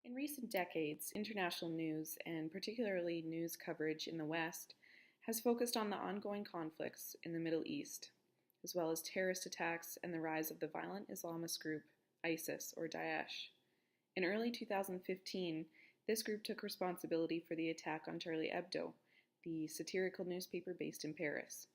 In recent decades, international news, and particularly news coverage in the West, has focused on the ongoing conflicts in the Middle East, as well as terrorist attacks and the rise of the violent Islamist group ISIS or Daesh. In early 2015, this group took responsibility for the attack on Charlie Hebdo, the satirical newspaper based in Paris.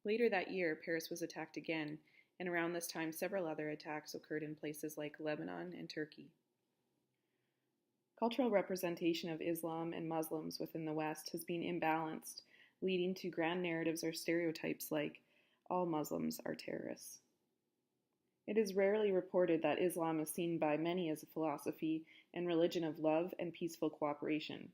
Later that year, Paris was attacked again, and around this time, several other attacks occurred in places like Lebanon and Turkey. Cultural representation of Islam and Muslims within the West has been imbalanced, leading to grand narratives or stereotypes like, all Muslims are terrorists. It is rarely reported that Islam is seen by many as a philosophy and religion of love and peaceful cooperation.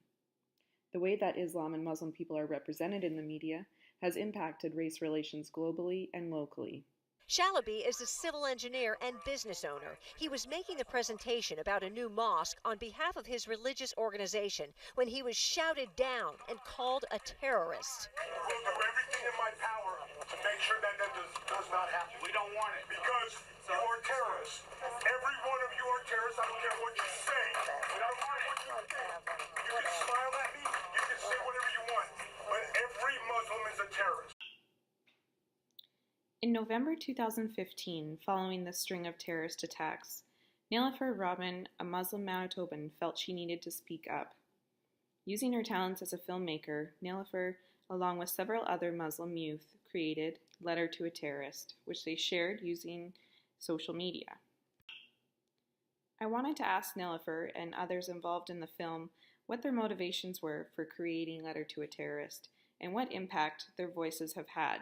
The way that Islam and Muslim people are represented in the media has impacted race relations globally and locally. Shalaby is a civil engineer and business owner. He was making a presentation about a new mosque on behalf of his religious organization when he was shouted down and called a terrorist. I will do everything in my power to make sure that does not happen. We don't want it. Because you are terrorists. Every one of you are terrorists. I don't care what you say. I don't care what you think. You can smile at me. You can say whatever you want. But every Muslim is a terrorist. In November 2015, following the string of terrorist attacks, Niloufar Robin, a Muslim Manitoban, felt she needed to speak up. Using her talents as a filmmaker, Niloufar, along with several other Muslim youth, created Letter to a Terrorist, which they shared using social media. I wanted to ask Niloufar and others involved in the film what their motivations were for creating Letter to a Terrorist and what impact their voices have had.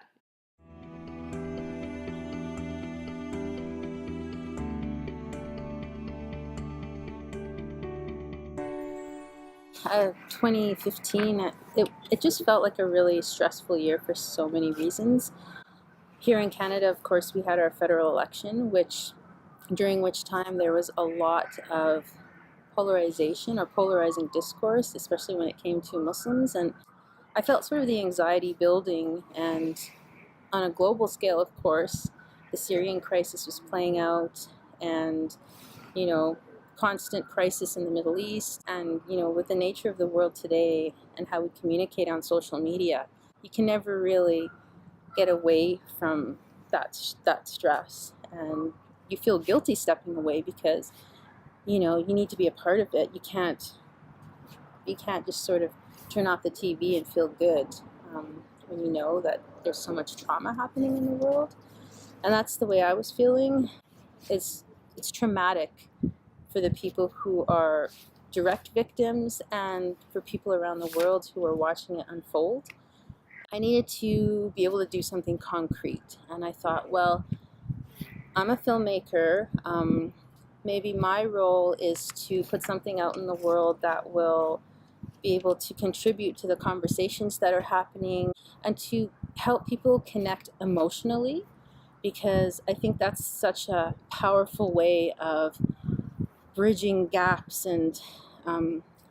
2015, it just felt like a really stressful year for so many reasons. Here in Canada, of course, we had our federal election, during which time there was a lot of polarization or polarizing discourse, especially when it came to Muslims. And I felt sort of the anxiety building, and on a global scale, of course, the Syrian crisis was playing out, and, constant crisis in the Middle East, and with the nature of the world today and how we communicate on social media, you can never really get away from that stress, and you feel guilty stepping away because you need to be a part of it. You can't just sort of turn off the TV and feel good when you know that there's so much trauma happening in the world. And that's the way I was feeling. It's traumatic for the people who are direct victims and for people around the world who are watching it unfold. I needed to be able to do something concrete, and I thought, well, I'm a filmmaker. Maybe my role is to put something out in the world that will be able to contribute to the conversations that are happening and to help people connect emotionally, because I think that's such a powerful way of bridging gaps and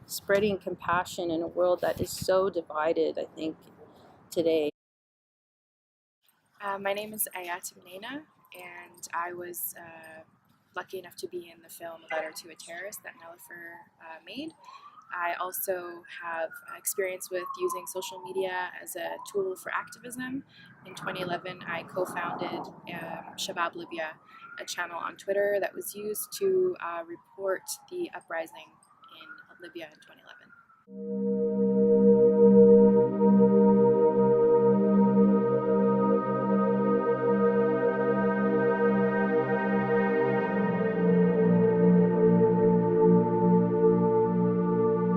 spreading compassion in a world that is so divided, I think, today. My name is Ayat Mnena, and I was lucky enough to be in the film Letter to a Terrorist that Niloufar made. I also have experience with using social media as a tool for activism. In 2011, I co-founded Shabab Libya, a channel on Twitter that was used to report the uprising in Libya in 2011.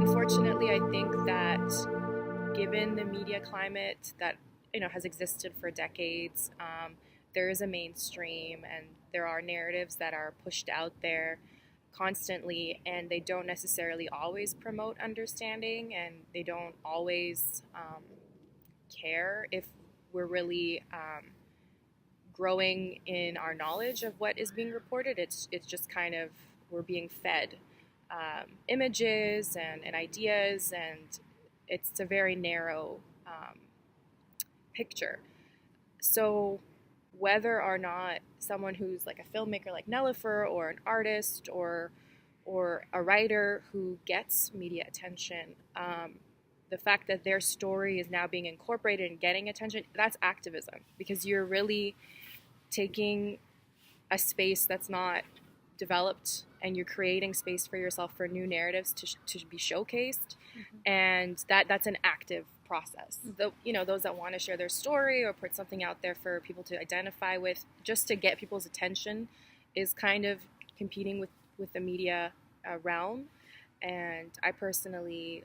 Unfortunately, I think that given the media climate that has existed for decades, there is a mainstream and there are narratives that are pushed out there constantly, and they don't necessarily always promote understanding, and they don't always care if we're really growing in our knowledge of what is being reported. It's just kind of, we're being fed images and ideas, and it's a very narrow picture. So whether or not someone who's like a filmmaker like Niloufar or an artist or or a writer who gets media attention, the fact that their story is now being incorporated and getting attention, that's activism, because you're really taking a space that's not developed and you're creating space for yourself for new narratives to be showcased. And that's an active process. Those that want to share their story or put something out there for people to identify with just to get people's attention is kind of competing with the media realm. And I personally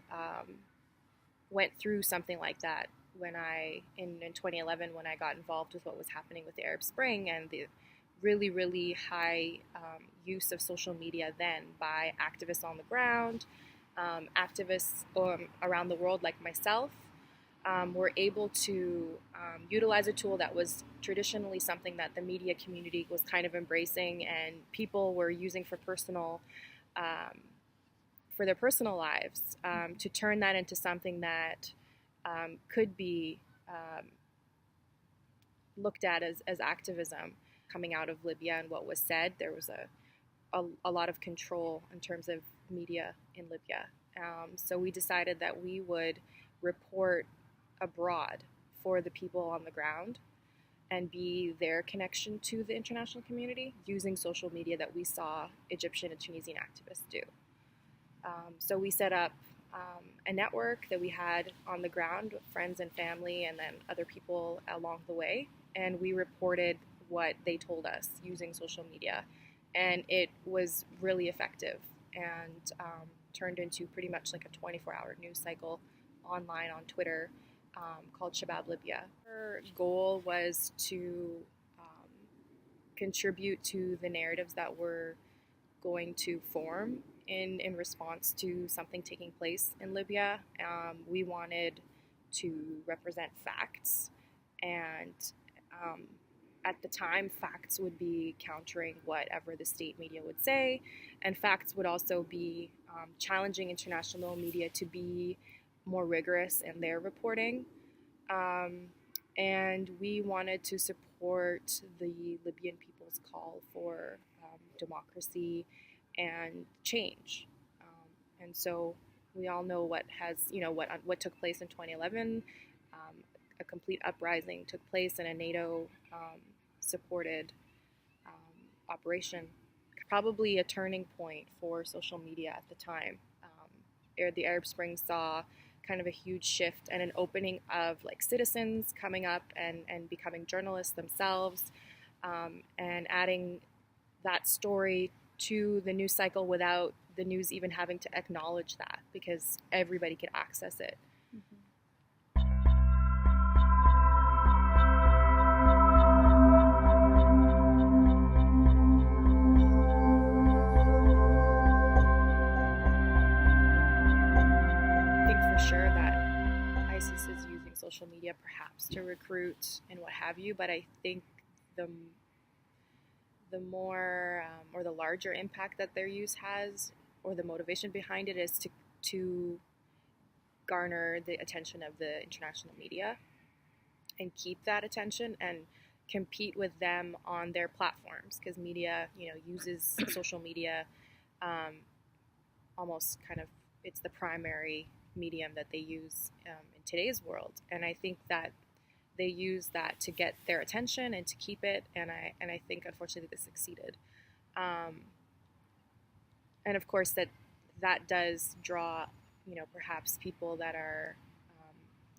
went through something like that when in 2011, when I got involved with what was happening with the Arab Spring and the really, really high use of social media then by activists on the ground, activists around the world like myself, were able to utilize a tool that was traditionally something that the media community was kind of embracing and people were using for their personal lives, to turn that into something that could be looked at as activism. Coming out of Libya and what was said, there was a lot of control in terms of media in Libya. So we decided that we would report abroad for the people on the ground and be their connection to the international community using social media that we saw Egyptian and Tunisian activists do. So we set up a network that we had on the ground, friends and family, and then other people along the way, and we reported what they told us using social media, and it was really effective and turned into pretty much like a 24-hour news cycle online on Twitter called Shabab Libya. Our goal was to contribute to the narratives that were going to form in response to something taking place in Libya. We wanted to represent facts, and at the time, facts would be countering whatever the state media would say, and facts would also be challenging international media to be more rigorous in their reporting. And we wanted to support the Libyan people's call for democracy and change. And so we all know what took place in 2011. A complete uprising took place in a NATO supported operation, probably a turning point for social media at the time. The Arab Spring saw kind of a huge shift and an opening of like citizens coming up and becoming journalists themselves, and adding that story to the news cycle without the news even having to acknowledge that, because everybody could access it. Sure that ISIS is using social media perhaps to recruit and what have you, but I think the more or the larger impact that their use has, or the motivation behind it, is to garner the attention of the international media and keep that attention and compete with them on their platforms, because media uses social media almost kind of, it's the primary medium that they use in today's world, and I think that they use that to get their attention and to keep it, and I think unfortunately they succeeded, and of course that does draw perhaps people that are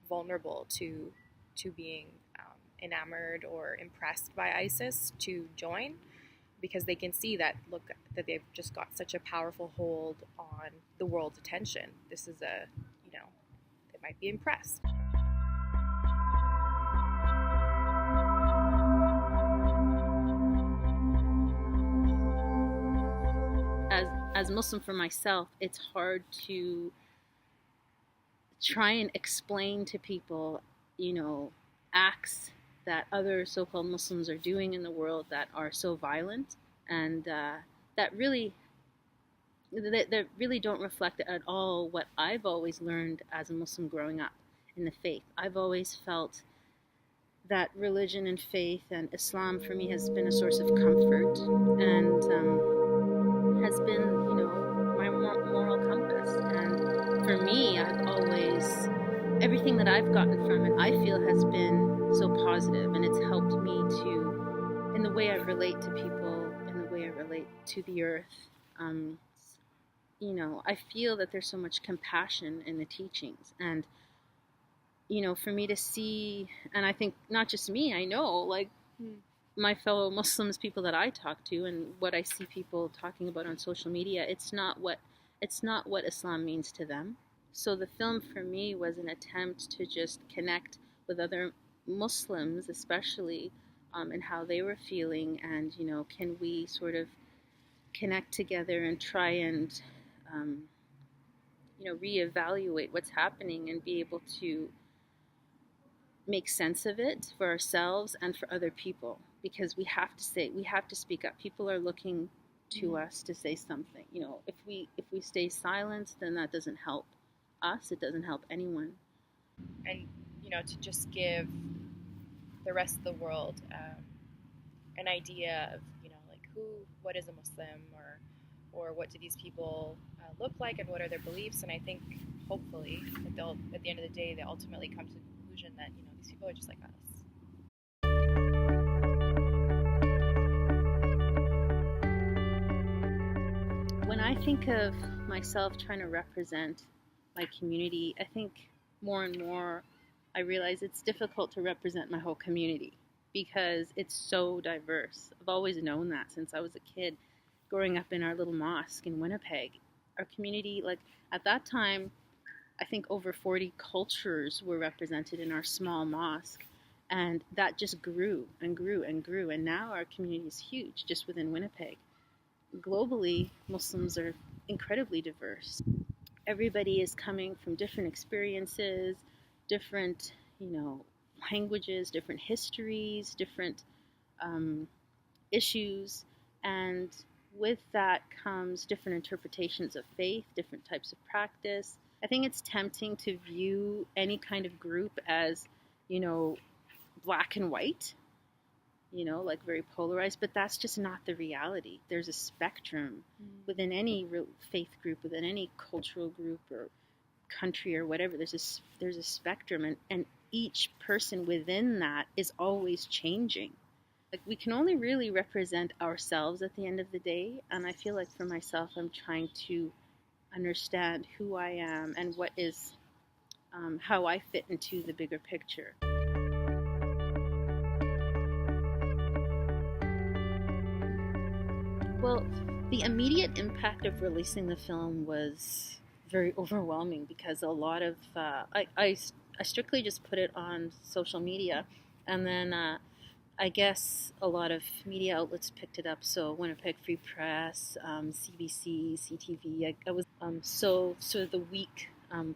vulnerable to being enamored or impressed by ISIS to join, because they can see that they've just got such a powerful hold on the world's attention. This is they might be impressed. As Muslim for myself, it's hard to try and explain to people, acts that other so-called Muslims are doing in the world that are so violent, and that really don't reflect at all what I've always learned as a Muslim growing up in the faith. I've always felt that religion and faith and Islam for me has been a source of comfort, and has been, for me, everything that I've gotten from it, I feel has been so positive, and it's helped me to, in the way I relate to people, in the way I relate to the earth. I feel that there's so much compassion in the teachings, and for me to see, and I think not just me, I know, like, my fellow Muslims, people that I talk to, and what I see people talking about on social media, it's not what Islam means to them. So the film for me was an attempt to just connect with other Muslims, especially, and how they were feeling, and can we sort of connect together and try and reevaluate what's happening and be able to make sense of it for ourselves and for other people, because we have to speak up. People are looking to us to say something. If we stay silent, then that doesn't help us, it doesn't help anyone. And to just give the rest of the world an idea of what is a Muslim, or what do these people look like, and what are their beliefs. And I think hopefully that at the end of the day, they ultimately come to the conclusion that these people are just like us. When I think of myself trying to represent my community, I think more and more I realize it's difficult to represent my whole community because it's so diverse. I've always known that since I was a kid, growing up in our little mosque in Winnipeg. Our community, like at that time, I think over 40 cultures were represented in our small mosque, and that just grew and grew and grew, and now our community is huge just within Winnipeg. Globally, Muslims are incredibly diverse. Everybody is coming from different experiences, different, languages, different histories, different issues, and with that comes different interpretations of faith, different types of practice. I think it's tempting to view any kind of group as, black and white, like very polarized, but that's just not the reality. There's a spectrum within any faith group, within any cultural group or country or whatever. There's a spectrum, and each person within that is always changing. Like, we can only really represent ourselves at the end of the day, and I feel like for myself, I'm trying to understand who I am and what is, how I fit into the bigger picture. Well, the immediate impact of releasing the film was very overwhelming because a lot of, I strictly just put it on social media, and then I guess a lot of media outlets picked it up. So Winnipeg Free Press, CBC, CTV. I was so the week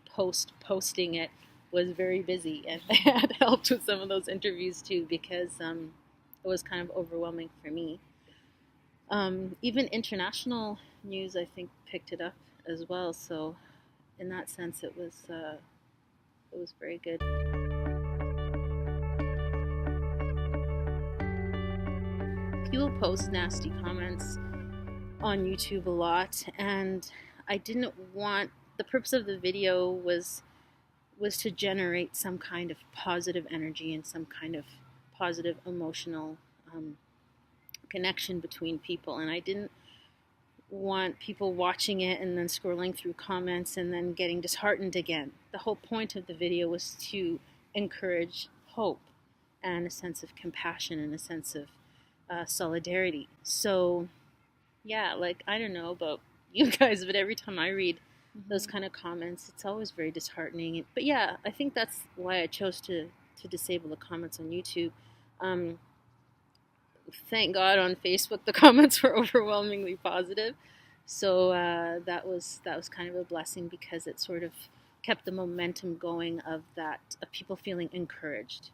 post posting it was very busy, and I had helped with some of those interviews too because it was kind of overwhelming for me. Even international news, I think, picked it up as well. So in that sense, it was very good. People post nasty comments on YouTube a lot, and I didn't want, the purpose of the video was to generate some kind of positive energy and some kind of positive emotional connection between people, and I didn't want people watching it and then scrolling through comments and then getting disheartened again. The whole point of the video was to encourage hope and a sense of compassion and a sense of solidarity. So yeah, like, I don't know about you guys, but every time I read those kind of comments, it's always very disheartening. But yeah, I think that's why I chose to disable the comments on YouTube. Thank God on Facebook the comments were overwhelmingly positive, so that was kind of a blessing because it sort of kept the momentum going of people feeling encouraged.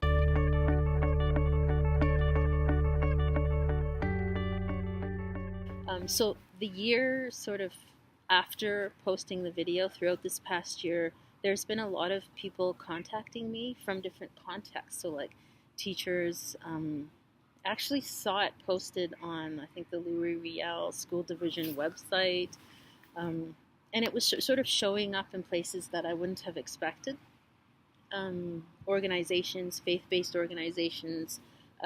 So the year sort of after posting the video, throughout this past year, there's been a lot of people contacting me from different contexts. So like teachers, actually saw it posted on, I think, the Louis Riel School Division website. and it was sort of showing up in places that I wouldn't have expected. Organizations, faith-based organizations,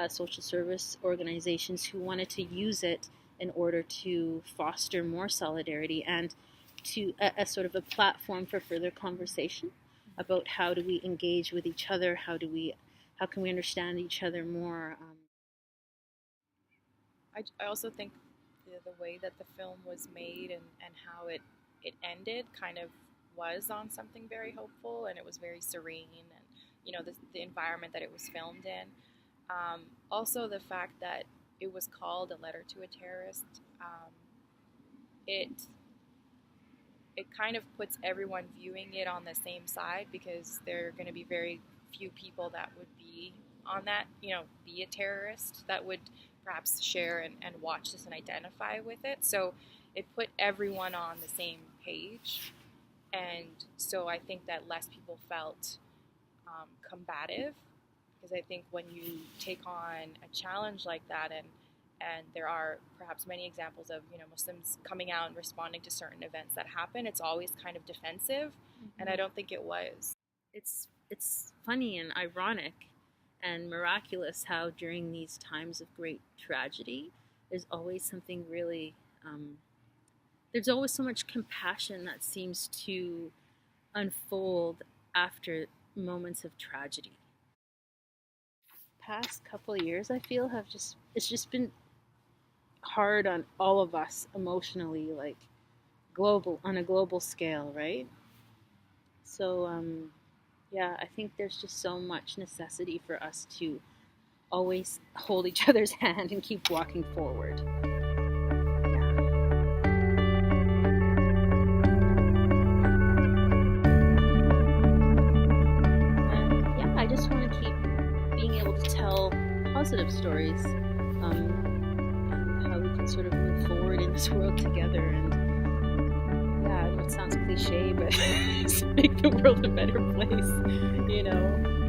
social service organizations who wanted to use it in order to foster more solidarity and to a sort of a platform for further conversation about how do we engage with each other, how can we understand each other more. I also think the way that the film was made and how it ended kind of was on something very hopeful, and it was very serene, and you know, the environment that it was filmed in. Also the fact that it was called A Letter to a Terrorist, it kind of puts everyone viewing it on the same side, because there are going to be very few people that would be on that, you know, be a terrorist, that would perhaps share and watch this and identify with it. So it put everyone on the same page, and so I think that less people felt combative, because I think when you take on a challenge like that, and there are perhaps many examples of, you know, Muslims coming out and responding to certain events that happen, it's always kind of defensive, and I don't think it was. It's funny and ironic and miraculous how during these times of great tragedy, there's always something really, there's always so much compassion that seems to unfold after moments of tragedy. Past couple of years, I feel, it's just been hard on all of us emotionally, like on a global scale, right? So, yeah, I think there's just so much necessity for us to always hold each other's hand and keep walking forward. Yeah, I just want to keep being able to tell positive stories, and how we can sort of move forward in this world together. And yeah, I know it sounds cliche, but make the world a better place, you know.